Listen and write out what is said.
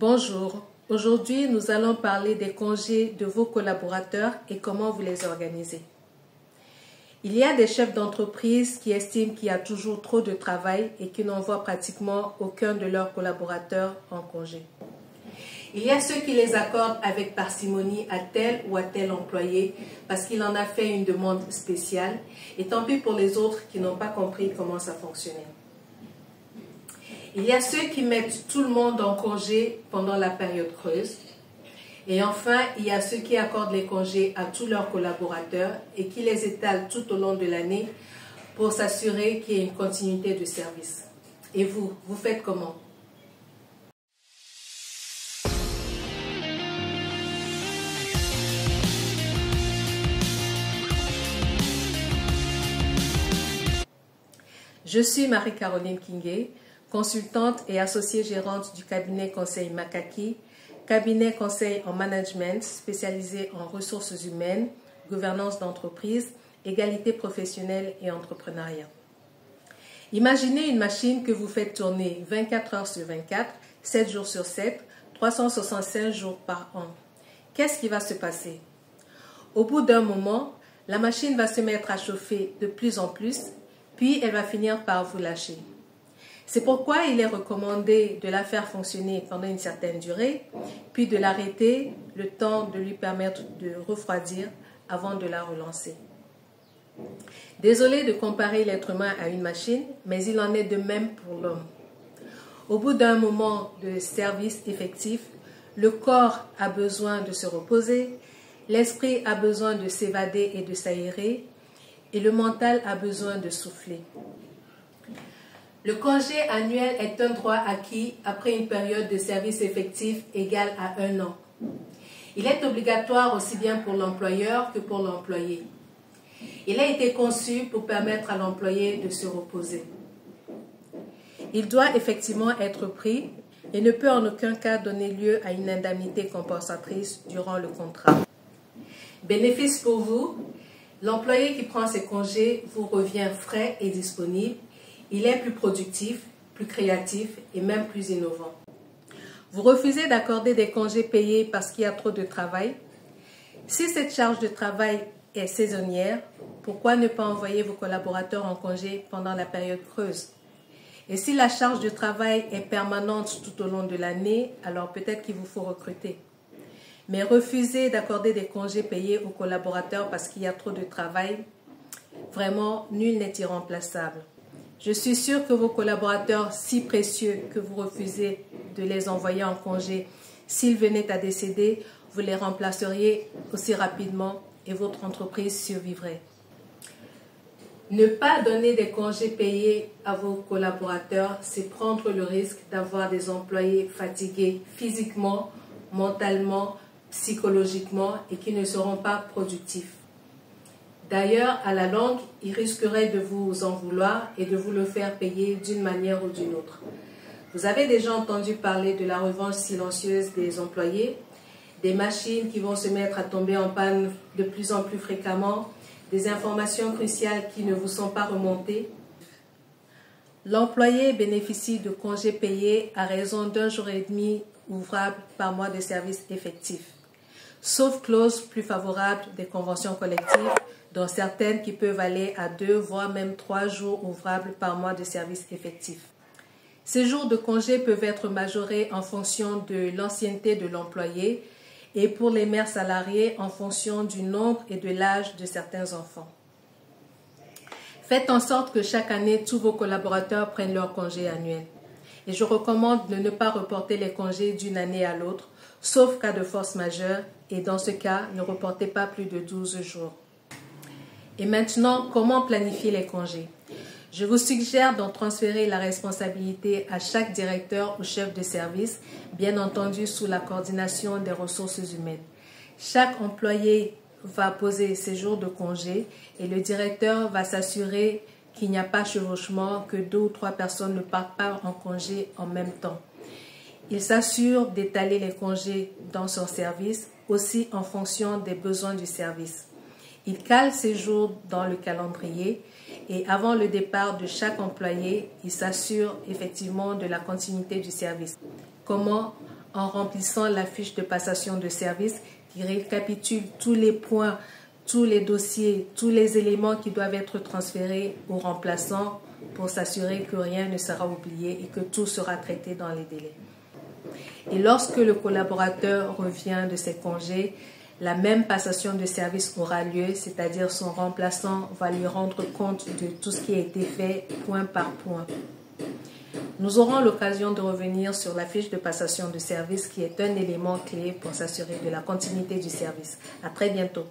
Bonjour, aujourd'hui nous allons parler des congés de vos collaborateurs et comment vous les organisez. Il y a des chefs d'entreprise qui estiment qu'il y a toujours trop de travail et qui n'envoient pratiquement aucun de leurs collaborateurs en congé. Il y a ceux qui les accordent avec parcimonie à tel ou à tel employé parce qu'il en a fait une demande spéciale et tant pis pour les autres qui n'ont pas compris comment ça fonctionnait. Il y a ceux qui mettent tout le monde en congé pendant la période creuse. Et enfin, il y a ceux qui accordent les congés à tous leurs collaborateurs et qui les étalent tout au long de l'année pour s'assurer qu'il y ait une continuité de service. Et vous faites comment? Je suis Marie-Caroline Kingé, consultante et associée gérante du cabinet conseil Makaki, cabinet conseil en management spécialisé en ressources humaines, gouvernance d'entreprise, égalité professionnelle et entrepreneuriat. Imaginez une machine que vous faites tourner 24 heures sur 24, 7 jours sur 7, 365 jours par an. Qu'est-ce qui va se passer? Au bout d'un moment, la machine va se mettre à chauffer de plus en plus, puis elle va finir par vous lâcher. C'est pourquoi il est recommandé de la faire fonctionner pendant une certaine durée, puis de l'arrêter le temps de lui permettre de refroidir avant de la relancer. Désolé de comparer l'être humain à une machine, mais il en est de même pour l'homme. Au bout d'un moment de service effectif, le corps a besoin de se reposer, l'esprit a besoin de s'évader et de s'aérer, et le mental a besoin de souffler. Le congé annuel est un droit acquis après une période de service effectif égale à 1 an. Il est obligatoire aussi bien pour l'employeur que pour l'employé. Il a été conçu pour permettre à l'employé de se reposer. Il doit effectivement être pris et ne peut en aucun cas donner lieu à une indemnité compensatrice durant le contrat. Bénéfice pour vous, l'employé qui prend ses congés vous revient frais et disponible. Il est plus productif, plus créatif et même plus innovant. Vous refusez d'accorder des congés payés parce qu'il y a trop de travail. Si cette charge de travail est saisonnière, pourquoi ne pas envoyer vos collaborateurs en congé pendant la période creuse? Et si la charge de travail est permanente tout au long de l'année, alors peut-être qu'il vous faut recruter. Mais refuser d'accorder des congés payés aux collaborateurs parce qu'il y a trop de travail, vraiment, nul n'est irremplaçable. Je suis sûre que vos collaborateurs si précieux que vous refusez de les envoyer en congé, s'ils venaient à décéder, vous les remplaceriez aussi rapidement et votre entreprise survivrait. Ne pas donner des congés payés à vos collaborateurs, c'est prendre le risque d'avoir des employés fatigués physiquement, mentalement, psychologiquement et qui ne seront pas productifs. D'ailleurs, à la longue, ils risqueraient de vous en vouloir et de vous le faire payer d'une manière ou d'une autre. Vous avez déjà entendu parler de la revanche silencieuse des employés, des machines qui vont se mettre à tomber en panne de plus en plus fréquemment, des informations cruciales qui ne vous sont pas remontées. L'employé bénéficie de congés payés à raison d'1 jour et demi ouvrable par mois de service effectif, sauf clause plus favorable des conventions collectives, dont certaines qui peuvent aller à 2 voire même 3 jours ouvrables par mois de service effectif. Ces jours de congé peuvent être majorés en fonction de l'ancienneté de l'employé et pour les mères salariées en fonction du nombre et de l'âge de certains enfants. Faites en sorte que chaque année, tous vos collaborateurs prennent leur congé annuel. Et je recommande de ne pas reporter les congés d'une année à l'autre, sauf cas de force majeure, et dans ce cas, ne reportez pas plus de 12 jours. Et maintenant, comment planifier les congés? Je vous suggère d'en transférer la responsabilité à chaque directeur ou chef de service, bien entendu sous la coordination des ressources humaines. Chaque employé va poser ses jours de congé et le directeur va s'assurer qu'il n'y a pas chevauchement, que 2 ou 3 personnes ne partent pas en congé en même temps. Il s'assure d'étaler les congés dans son service, aussi en fonction des besoins du service. Il cale ses jours dans le calendrier et avant le départ de chaque employé, il s'assure effectivement de la continuité du service. Comment? en remplissant la fiche de passation de service qui récapitule tous les points, tous les dossiers, tous les éléments qui doivent être transférés au remplaçant pour s'assurer que rien ne sera oublié et que tout sera traité dans les délais. Et lorsque le collaborateur revient de ses congés, la même passation de service aura lieu, c'est-à-dire son remplaçant va lui rendre compte de tout ce qui a été fait point par point. Nous aurons l'occasion de revenir sur la fiche de passation de service qui est un élément clé pour s'assurer de la continuité du service. À très bientôt.